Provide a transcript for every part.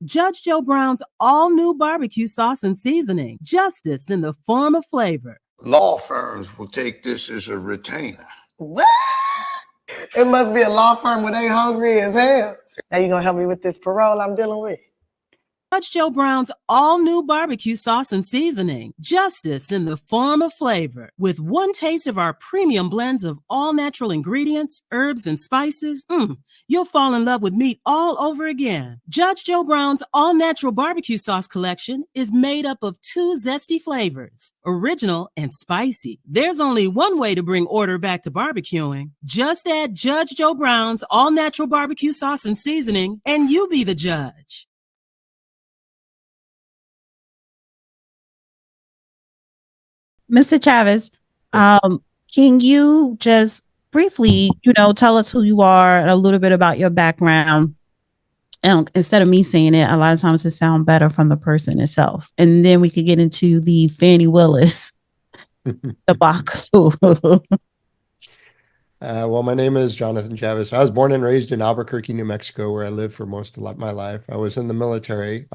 Judge Joe Brown's all-new barbecue sauce and seasoning. Justice in the form of flavor. Law firms will take this as a retainer. What? It must be a law firm where they hungry as hell. Now you gonna help me with this parole I'm dealing with? Judge Joe Brown's all-new barbecue sauce and seasoning. Justice in the form of flavor. With one taste of our premium blends of all-natural ingredients, herbs, and spices, you'll fall in love with meat all over again. Judge Joe Brown's all-natural barbecue sauce collection is made up of 2 zesty flavors, original and spicy. There's only one way to bring order back to barbecuing. Just add Judge Joe Brown's all-natural barbecue sauce and seasoning, and you be the judge. Mr. Chavis, can you just briefly, tell us who you are, a little bit about your background? And instead of me saying it, a lot of times it sounds better from the person itself. And then we could get into the Fani Willis debacle. Well, my name is Jonathan Chavis. I was born and raised in Albuquerque, New Mexico, where I lived for most of my life. I was in the military.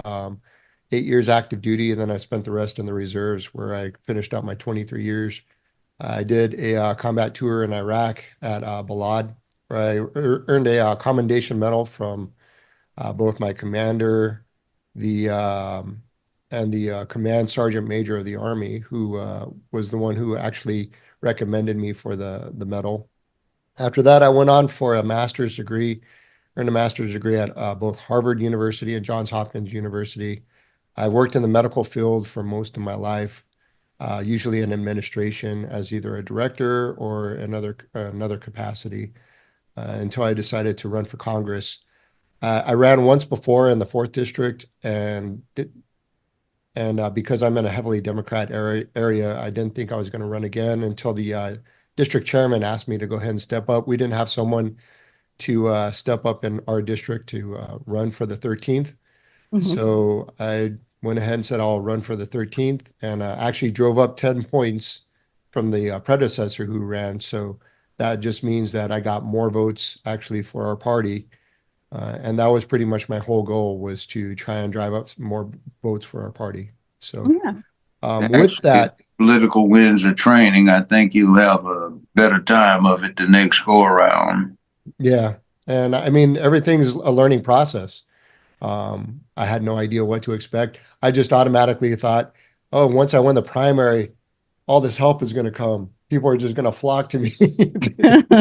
8 years active duty, and then I spent the rest in the reserves, where I finished out my 23 years. I did a combat tour in Iraq at Balad, where I earned a commendation medal from both my commander, and the command sergeant major of the Army, who was the one who actually recommended me for the medal. After that, I went on for a master's degree, earned a master's degree at both Harvard University and Johns Hopkins University. I worked in the medical field for most of my life, usually in administration as either a director or another capacity, until I decided to run for Congress. I ran once before in the 4th District, and because I'm in a heavily Democrat area, I didn't think I was going to run again until the district chairman asked me to go ahead and step up. We didn't have someone to step up in our district to run for the 13th. Mm-hmm. So I went ahead and said, I'll run for the 13th, and actually drove up 10 points from the predecessor who ran. So that just means that I got more votes actually for our party. And that was pretty much my whole goal, was to try and drive up some more votes for our party. So with that, political wins or training, I think you'll have a better time of it the next go around. Yeah. And I mean, everything's a learning process. I had no idea what to expect. I just automatically thought, oh, once I win the primary, all this help is going to come. People are just going to flock to me.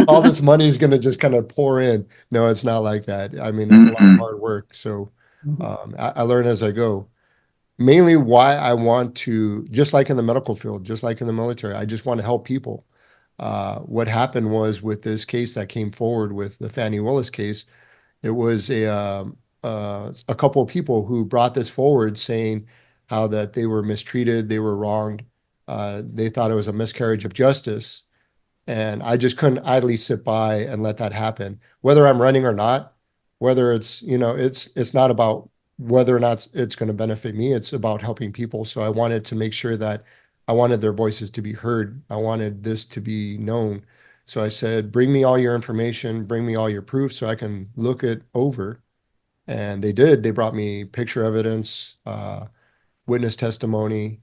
All this money is going to just kind of pour in. No, it's not like that. I mean, it's a lot of hard work. So I learn as I go. Mainly why I want to, just like in the medical field, just like in the military, I just want to help people. What happened was, with this case that came forward with the Fani Willis case, it was a couple of people who brought this forward, saying how that they were mistreated, they were wronged, they thought it was a miscarriage of justice, and I just couldn't idly sit by and let that happen. Whether I'm running or not, whether it's it's not about whether or not it's going to benefit me, it's about helping people. So I wanted to make sure that I wanted their voices to be heard. I wanted this to be known. So I said, bring me all your information, bring me all your proof so I can look it over. And they did. They brought me picture evidence, witness testimony,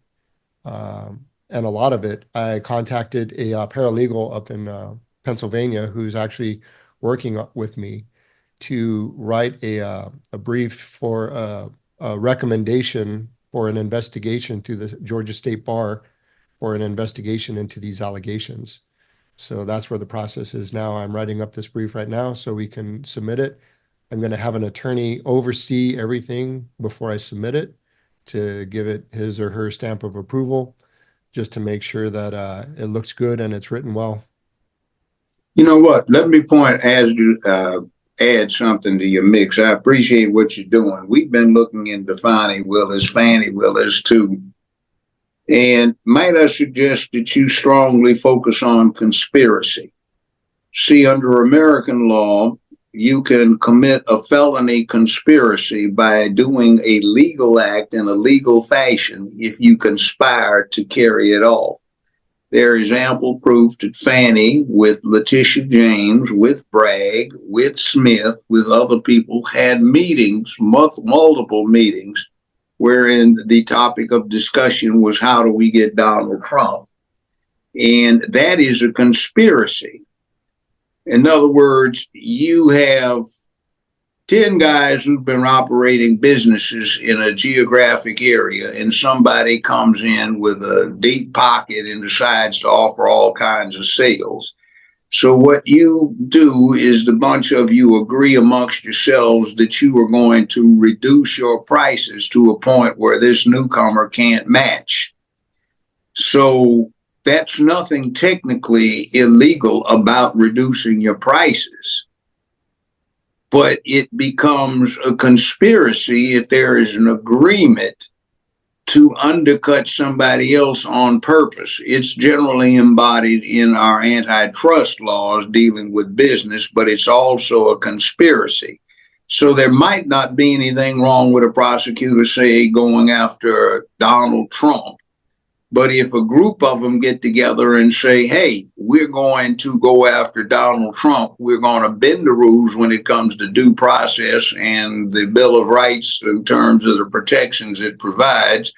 and a lot of it. I contacted a paralegal up in Pennsylvania who's actually working with me to write a brief for a recommendation for an investigation to the Georgia State Bar for an investigation into these allegations. So that's where the process is now. I'm writing up this brief right now so we can submit it. I'm going to have an attorney oversee everything before I submit it, to give it his or her stamp of approval, just to make sure that it looks good and it's written well. You know what? Let me add something to your mix. I appreciate what you're doing. We've been looking into Fani Willis too. And might I suggest that you strongly focus on conspiracy? See, under American law, you can commit a felony conspiracy by doing a legal act in a legal fashion if you conspire to carry it off. There is ample proof that Fani, with Letitia James, with Bragg, with Smith, with other people, had meetings, multiple meetings, wherein the topic of discussion was how do we get Donald Trump? And that is a conspiracy. In other words, you have 10 guys who've been operating businesses in a geographic area, and somebody comes in with a deep pocket and decides to offer all kinds of sales. So what you do is the bunch of you agree amongst yourselves that you are going to reduce your prices to a point where this newcomer can't match. So that's nothing technically illegal about reducing your prices. But it becomes a conspiracy if there is an agreement to undercut somebody else on purpose. It's generally embodied in our antitrust laws dealing with business, but it's also a conspiracy. So there might not be anything wrong with a prosecutor, say, going after Donald Trump. But if a group of them get together and say, hey, we're going to go after Donald Trump, we're going to bend the rules when it comes to due process and the Bill of Rights in terms of the protections it provides,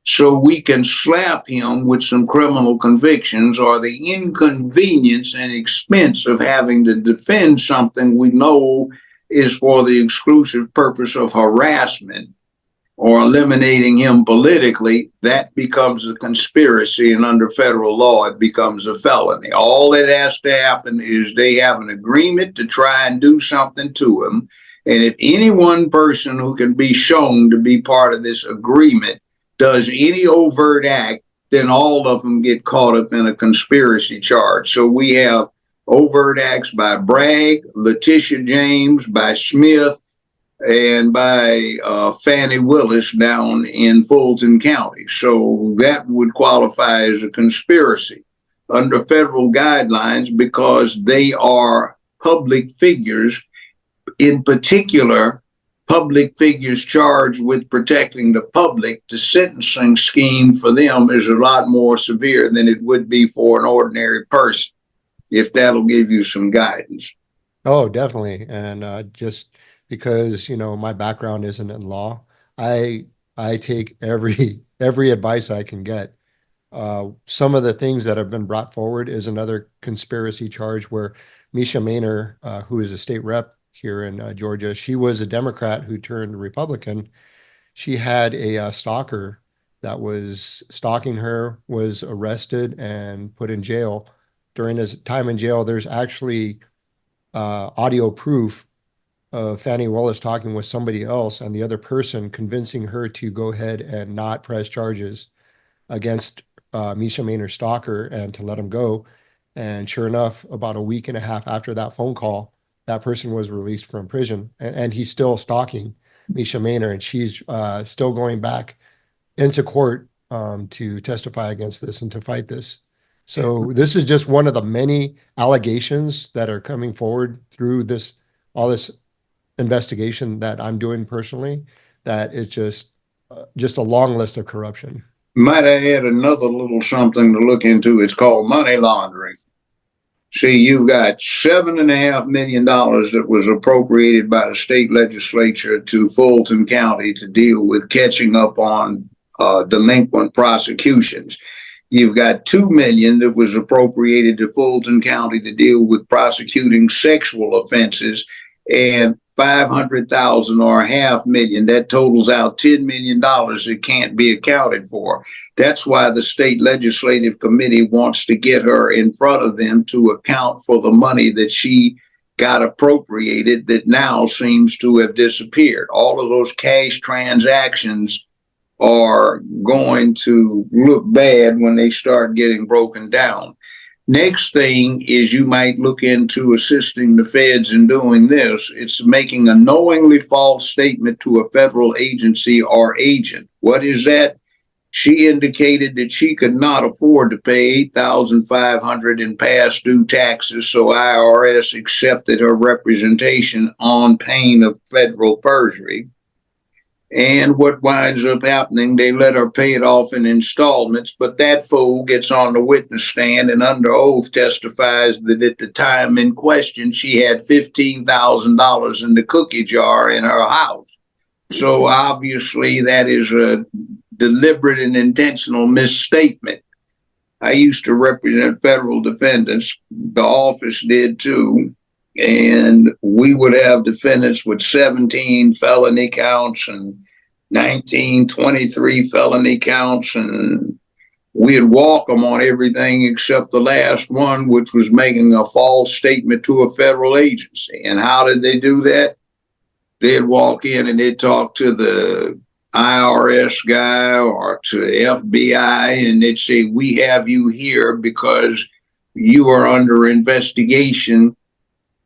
so we can slap him with some criminal convictions or the inconvenience and expense of having to defend something we know is for the exclusive purpose of harassment or eliminating him politically, that becomes a conspiracy, and under federal law, it becomes a felony. All that has to happen is they have an agreement to try and do something to him, and if any one person who can be shown to be part of this agreement does any overt act, then all of them get caught up in a conspiracy charge. So we have overt acts by Bragg, Letitia James, by Smith, and by Fani Willis down in Fulton County. So that would qualify as a conspiracy under federal guidelines because they are public figures, in particular, public figures charged with protecting the public. The sentencing scheme for them is a lot more severe than it would be for an ordinary person, if that'll give you some guidance. Oh, definitely. And just because, you know, my background isn't in law, I take every advice I can get. Some of the things that have been brought forward is another conspiracy charge where Misha Maynor, who is a state rep here in Georgia, she was a Democrat who turned Republican. She had a stalker that was stalking her, was arrested and put in jail. During his time in jail, there's actually audio proof of Fani Willis talking with somebody else and the other person convincing her to go ahead and not press charges against Misha Maynor's stalker and to let him go. And sure enough, about a week and a half after that phone call, that person was released from prison, and he's still stalking Misha Maynor, and she's still going back into court to testify against this and to fight this. So this is just one of the many allegations that are coming forward through all this investigation that I'm doing personally, that it's just a long list of corruption. Might I add another little something to look into? It's called money laundering. See, you've got $7.5 million that was appropriated by the state legislature to Fulton County to deal with catching up on delinquent prosecutions. You've got $2 million that was appropriated to Fulton County to deal with prosecuting sexual offenses, and $500,000 or $500,000, that totals out $10 million that can't be accounted for. That's why the state legislative committee wants to get her in front of them to account for the money that she got appropriated that now seems to have disappeared. All of those cash transactions are going to look bad when they start getting broken down. Next thing is you might look into assisting the feds in doing this. It's making a knowingly false statement to a federal agency or agent. What is that? She indicated that she could not afford to pay $8,500 in past due taxes, so IRS accepted her representation on pain of federal perjury. And what winds up happening, they let her pay it off in installments, but that fool gets on the witness stand and under oath testifies that at the time in question, she had $15,000 in the cookie jar in her house. So obviously that is a deliberate and intentional misstatement. I used to represent federal defendants. The office did too. And we would have defendants with 17 felony counts and 19, 23 felony counts. And we'd walk them on everything except the last one, which was making a false statement to a federal agency. And how did they do that? They'd walk in and they'd talk to the IRS guy or to the FBI, and they'd say, we have you here because you are under investigation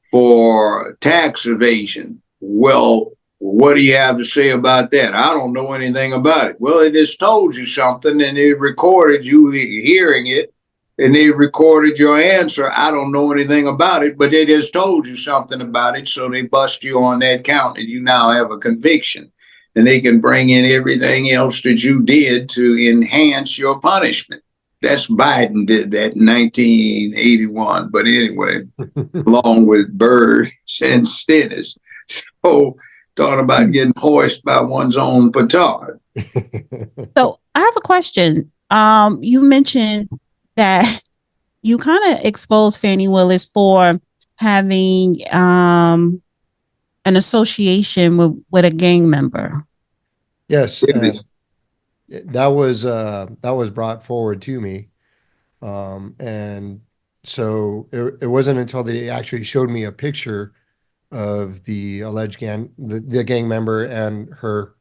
for tax evasion. Well, what do you have to say about that? I don't know anything about it. Well, they just told you something and they recorded you hearing it and they recorded your answer. I don't know anything about it, but they just told you something about it. So they bust you on that count and you now have a conviction. And they can bring in everything else that you did to enhance your punishment. That's Biden did that in 1981. But anyway, along with Byrd and Stennis. So thought about getting hoisted by one's own petard. So I have a question. You mentioned that you kind of exposed Fani Willis for having an association with a gang member. Yes, that was brought forward to me, and so it wasn't until they actually showed me a picture of the alleged the gang member and her.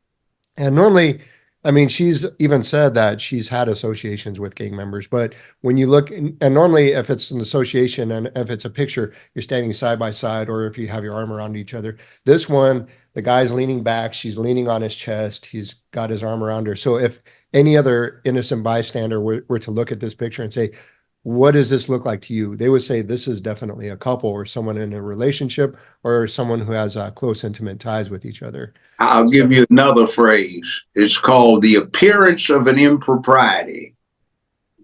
And normally, I mean, she's even said that she's had associations with gang members, but when you look, and normally if it's an association and if it's a picture, you're standing side by side, or if you have your arm around each other. This one, the guy's leaning back, she's leaning on his chest, he's got his arm around her. So if any other innocent bystander were to look at this picture and say, what does this look like to you? They would say this is definitely a couple or someone in a relationship or someone who has close, intimate ties with each other. I'll give you another phrase. It's called the appearance of an impropriety.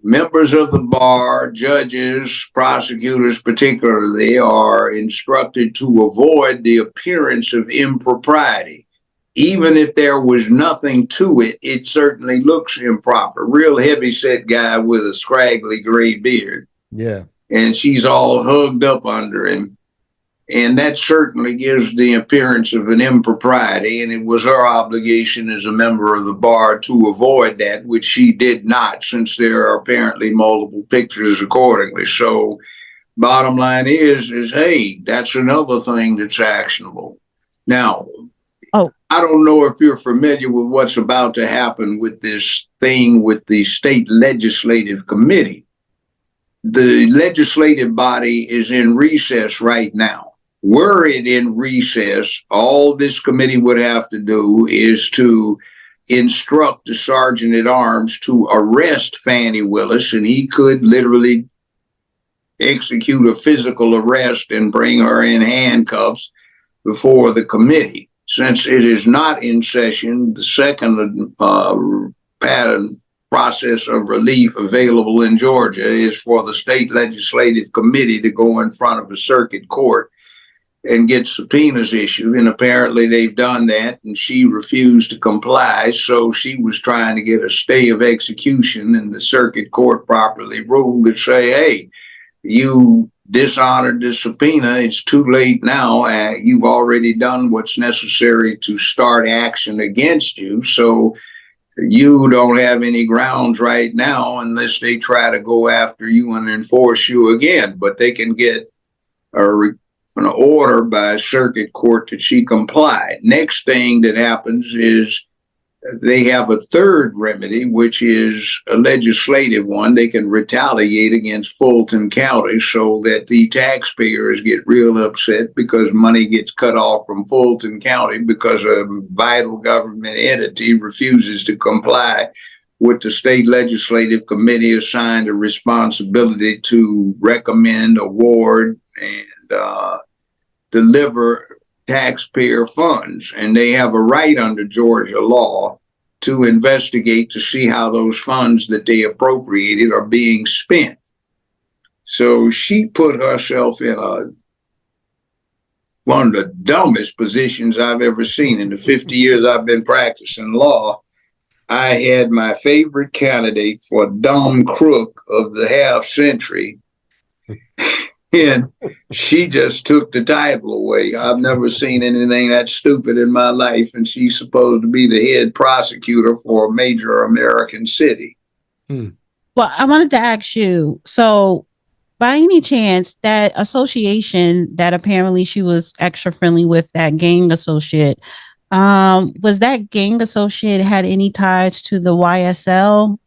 Members of the bar, judges, prosecutors particularly, are instructed to avoid the appearance of impropriety. Even if there was nothing to it, it certainly looks improper. Real heavy-set guy with a scraggly gray beard. Yeah. And she's all hugged up under him. And that certainly gives the appearance of an impropriety. And it was her obligation as a member of the bar to avoid that, which she did not, since there are apparently multiple pictures accordingly. So bottom line is, hey, that's another thing that's actionable. Now, I don't know if you're familiar with what's about to happen with this thing with the state legislative committee. The legislative body is in recess right now. Were it in recess, all this committee would have to do is to instruct the sergeant at arms to arrest Fani Willis, and he could literally execute a physical arrest and bring her in handcuffs before the committee. Since it is not in session, the second pattern process of relief available in Georgia is for the state legislative committee to go in front of a circuit court and get subpoenas issued. And apparently they've done that, and she refused to comply. So she was trying to get a stay of execution, and the circuit court properly ruled to say, hey, you dishonored the subpoena. It's too late now. You've already done what's necessary to start action against you. So you don't have any grounds right now unless they try to go after you and enforce you again. But they can get an order by a circuit court that she complied. Next thing that happens is they have a third remedy, which is a legislative one. They can retaliate against Fulton County so that the taxpayers get real upset because money gets cut off from Fulton County because a vital government entity refuses to comply with the state legislative committee assigned a responsibility to recommend, award, and deliver taxpayer funds, and they have a right under Georgia law to investigate to see how those funds that they appropriated are being spent. So she put herself in one of the dumbest positions I've ever seen. In the 50 years I've been practicing law, I had my favorite candidate for dumb crook of the half century, and she just took the title away. I've never seen anything that stupid in my life, and she's supposed to be the head prosecutor for a major American city. Well, I wanted to ask you, so by any chance, that association that apparently she was extra friendly with, that gang associate, was that gang associate had any ties to the YSL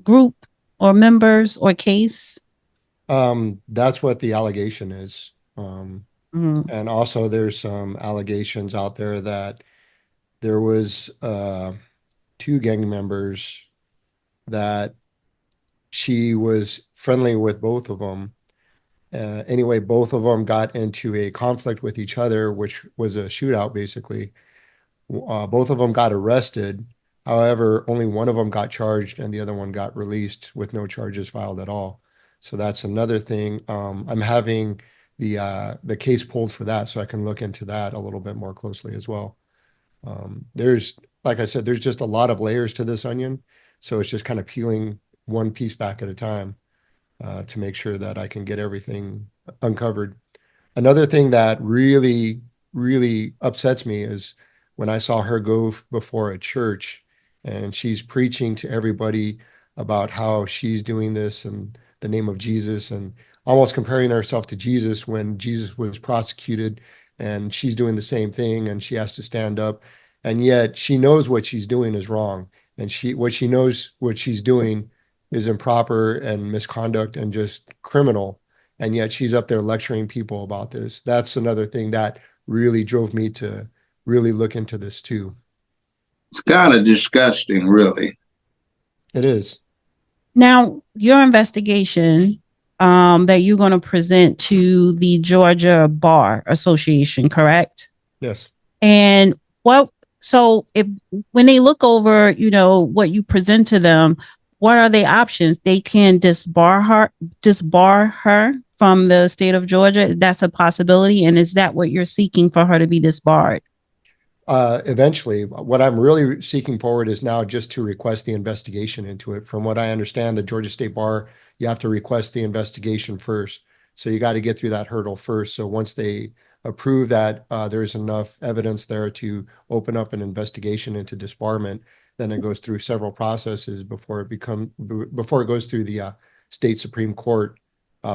group or members or case? That's what the allegation is. And also there's some allegations out there that there was 2 gang members that she was friendly with, both of them. Anyway, both of them got into a conflict with each other, which was a shootout, basically. Both of them got arrested. However, only one of them got charged and the other one got released with no charges filed at all. So that's another thing. I'm having the case pulled for that, so I can look into that a little bit more closely as well. There's, like I said, there's just a lot of layers to this onion. So it's just kind of peeling one piece back at a time to make sure that I can get everything uncovered. Another thing that really, really upsets me is when I saw her go before a church and she's preaching to everybody about how she's doing this in the name of Jesus and almost comparing herself to Jesus when Jesus was prosecuted, and she's doing the same thing and she has to stand up. And yet she knows what she's doing is wrong. And what she knows what she's doing is improper and misconduct and just criminal. And yet she's up there lecturing people about this. That's another thing that really drove me to really look into this too. It's kind of disgusting, really. It is. Now, your investigation that you're going to present to the Georgia Bar Association, correct? Yes. And when they look over, what you present to them, what are the options? They can disbar her from the state of Georgia. That's a possibility. And is that what you're seeking, for her to be disbarred? Eventually, what I'm really seeking forward is now just to request the investigation into it. From what I understand, the Georgia State Bar, you have to request the investigation first. So you got to get through that hurdle first. So once they approve that there's enough evidence there to open up an investigation into disbarment, then it goes through several processes before it goes through the state Supreme Court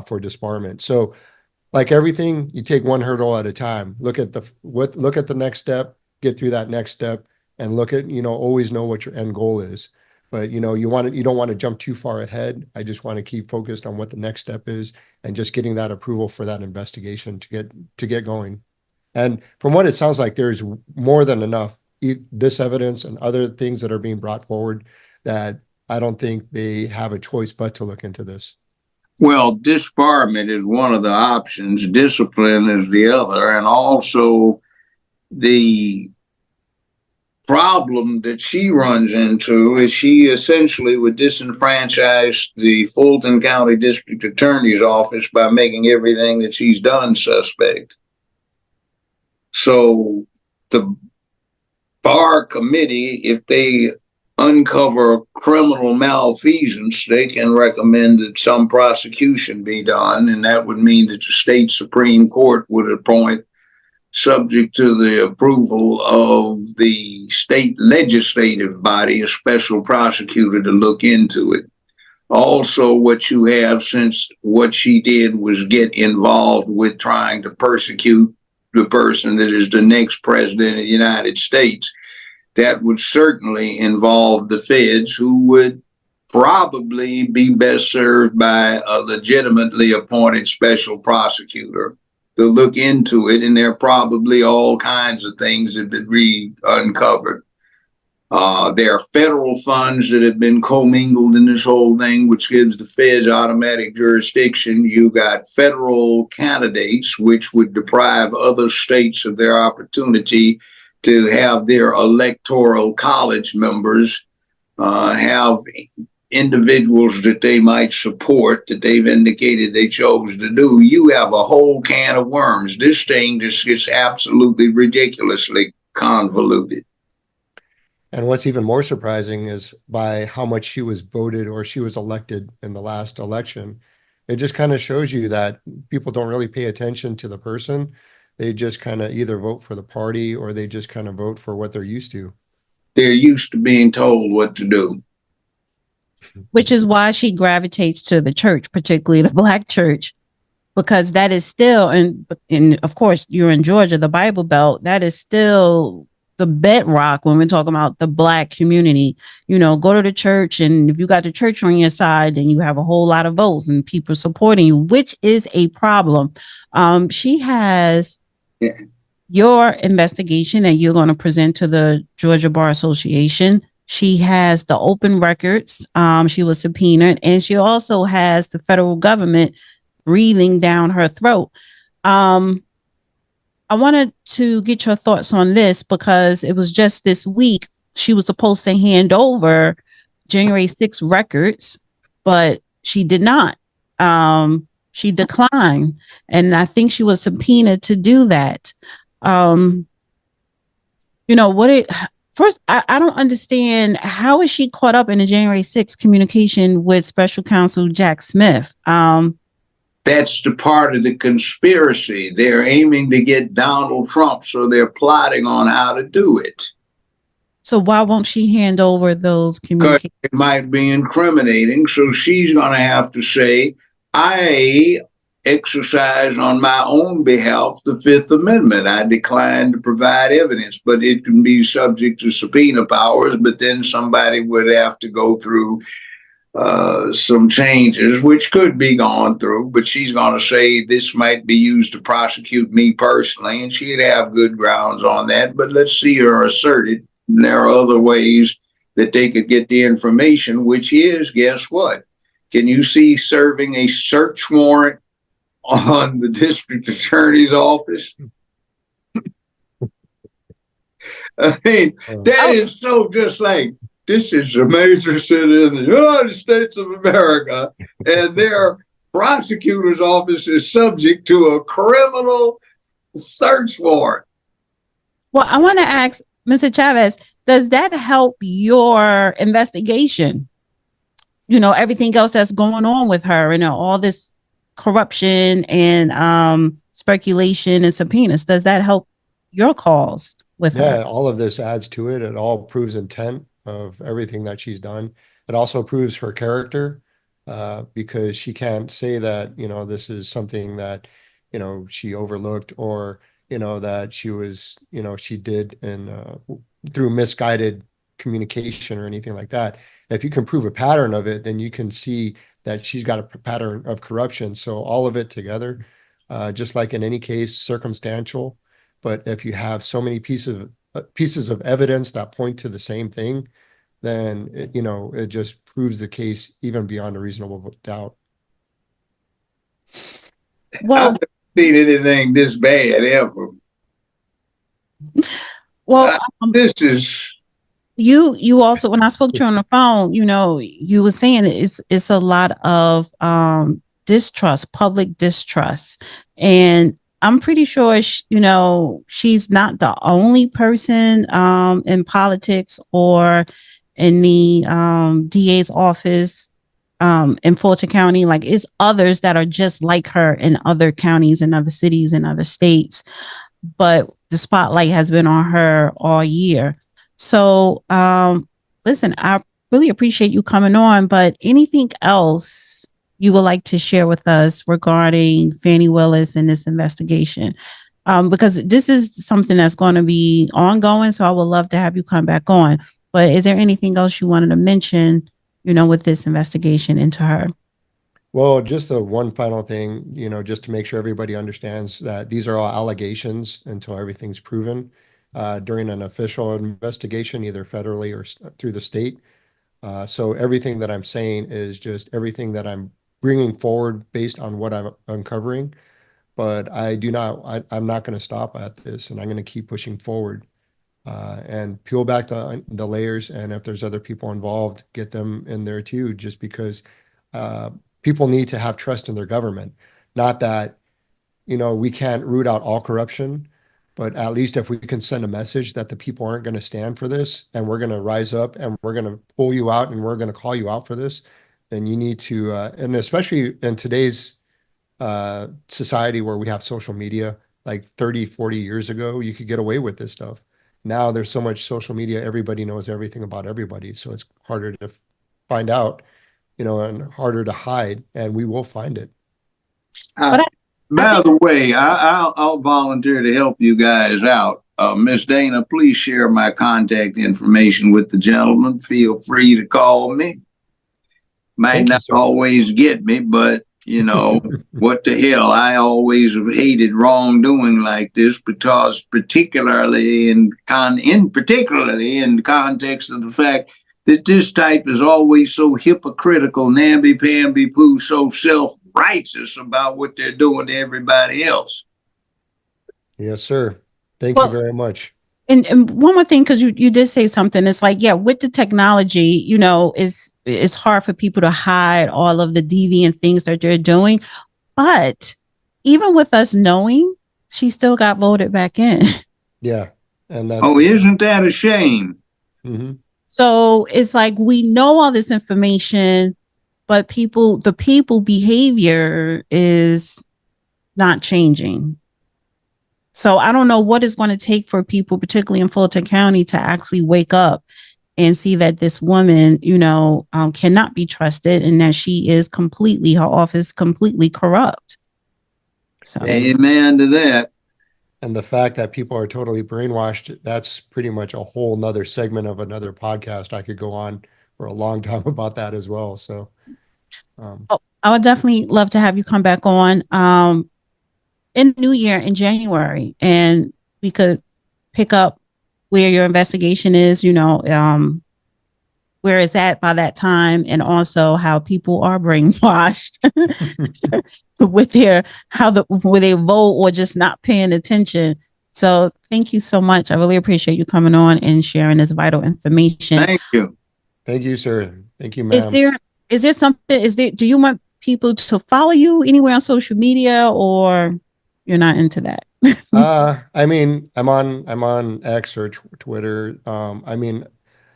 for disbarment. So like everything, you take one hurdle at a time. Look at the next step, get through that next step, and look at, always know what your end goal is. But you don't want to jump too far ahead. I just want to keep focused on what the next step is and just getting that approval for that investigation to get going. And from what it sounds like, there's more than enough this evidence and other things that are being brought forward that I don't think they have a choice but to look into this. Well, disbarment is one of the options. Discipline is the other. And also the problem that she runs into is she essentially would disenfranchise the Fulton County District Attorney's Office by making everything that she's done suspect. So the bar committee, if they uncover criminal malfeasance, they can recommend that some prosecution be done, and that would mean that the state Supreme Court would appoint, subject to the approval of the state legislative body, a special prosecutor to look into it. Also, what you have, since what she did was get involved with trying to persecute the person that is the next president of the United States, that would certainly involve the feds, who would probably be best served by a legitimately appointed special prosecutor to look into it. And there are probably all kinds of things that would be uncovered. There are federal funds that have been commingled in this whole thing, which gives the feds automatic jurisdiction. You got federal candidates, which would deprive other states of their opportunity to have their electoral college members have individuals that they might support that they've indicated they chose to do. You have a whole can of worms. This thing just gets absolutely ridiculously convoluted. And what's even more surprising is by how much she was voted or she was elected in the last election. It just kind of shows you that people don't really pay attention to the person. They just kind of either vote for the party or they just kind of vote for what they're used to. They're used to being told what to do. Which is why she gravitates to the church, particularly the Black church, because that is still, and of course, you're in Georgia, the Bible Belt, that is still the bedrock when we're talking about the Black community. You know, go to the church, and if you got the church on your side, then you have a whole lot of votes and people supporting you, which is a problem. She has your investigation that you're going to present to the Georgia Bar Association. She has the open records. She was subpoenaed, and she also has the federal government breathing down her throat. I wanted to get your thoughts on this because it was just this week she was supposed to hand over January 6 records, but she did not. She declined, and I think she was subpoenaed to do that. First, I don't understand, how is she caught up in the January 6th communication with Special Counsel Jack Smith? That's the part of the conspiracy. They're aiming to get Donald Trump, so they're plotting on how to do it. So why won't she hand over those communications? Because it might be incriminating, so she's going to have to say, I exercise on my own behalf the Fifth Amendment. I decline to provide evidence, but it can be subject to subpoena powers, but then somebody would have to go through some changes, which could be gone through, but she's going to say this might be used to prosecute me personally, and she'd have good grounds on that, but let's see her assert it. And there are other ways that they could get the information, which is, guess what? Can you see serving a search warrant on the district attorney's office? I mean, that is so just like, this is a major city in the United States of America, and their prosecutor's office is subject to a criminal search warrant. Well, I want to ask Mr. Chavis, does that help your investigation? You know, everything else that's going on with her and all this corruption and speculation and subpoenas, does that help your cause with her? Yeah, all of this adds to it. It all proves intent of everything that she's done. It also proves her character, because she can't say that, this is something that, she overlooked or, that she was, she did and through misguided communication or anything like that. If you can prove a pattern of it, then you can see that she's got a pattern of corruption. So all of it together, just like in any case, circumstantial. But if you have so many pieces of evidence that point to the same thing, then it just proves the case even beyond a reasonable doubt. Well, I've never seen anything this bad ever. Well, this is you also, when I spoke to you on the phone, you were saying it's a lot of distrust, public distrust, and I'm pretty sure she's not the only person in politics or in the DA's office in Fulton County. Like, it's others that are just like her in other counties and other cities and other states, but the spotlight has been on her all year. So listen, I really appreciate you coming on, but anything else you would like to share with us regarding Fani Willis and this investigation? Because this is something that's going to be ongoing, so I would love to have you come back on. But is there anything else you wanted to mention, with this investigation into her? Well, just the one final thing, just to make sure everybody understands that these are all allegations until everything's proven. during an official investigation, either federally or through the state. So everything that I'm saying is just everything that I'm bringing forward based on what I'm uncovering. But I'm not going to stop at this, and I'm going to keep pushing forward and peel back the layers. And if there's other people involved, get them in there too, just because people need to have trust in their government. Not that, we can't root out all corruption, but at least if we can send a message that the people aren't going to stand for this, and we're going to rise up and we're going to pull you out and we're going to call you out for this, then you need to, and especially in today's society where we have social media, like 30, 40 years ago, you could get away with this stuff. Now there's so much social media, everybody knows everything about everybody. So it's harder to find out, and harder to hide, and we will find it. By the way, I'll volunteer to help you guys out. Miss Dana, please share my contact information with the gentleman. Feel free to call me. Might not always get me, but what the hell? I always have hated wrongdoing like this, because particularly in the context of the fact that this type is always so hypocritical, namby-pamby-poo, so self-righteous about what they're doing to everybody else. Yes, sir. Thank you very much. And one more thing, because you did say something. It's like, with the technology, it's hard for people to hide all of the deviant things that they're doing. But even with us knowing, she still got voted back in. Yeah. And isn't that a shame? Mm-hmm. So it's like, we know all this information, but the people behavior is not changing. So I don't know what it's going to take for people, particularly in Fulton County, to actually wake up and see that this woman, cannot be trusted, and that her office completely corrupt. So amen to that. And the fact that people are totally brainwashed, that's pretty much a whole nother segment of another podcast. I could go on for a long time about that as well. So I would definitely love to have you come back on in New Year, in January, and we could pick up where your investigation is, where it's at by that time, and also how people are brainwashed with where they vote or just not paying attention. So thank you so much. I really appreciate you coming on and sharing this vital information. Thank you. Thank you, sir. Thank you, ma'am. Is there something, do you want people to follow you anywhere on social media, or you're not into that? I mean, I'm on X or Twitter. I mean,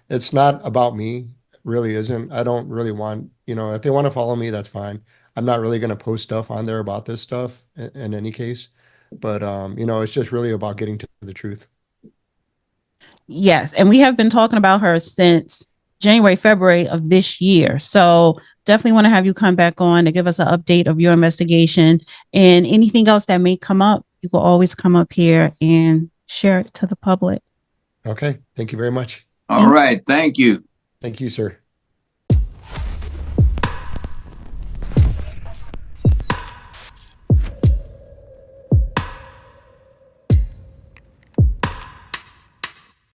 it's not about me, really isn't. I don't really want, if they want to follow me, that's fine. I'm not really going to post stuff on there about this stuff in any case. But, it's just really about getting to the truth. Yes. And we have been talking about her since January, February of this year. So definitely want to have you come back on to give us an update of your investigation, and anything else that may come up. You will always come up here and share it to the public. Okay. Thank you very much. All right. Thank you. Thank you, sir.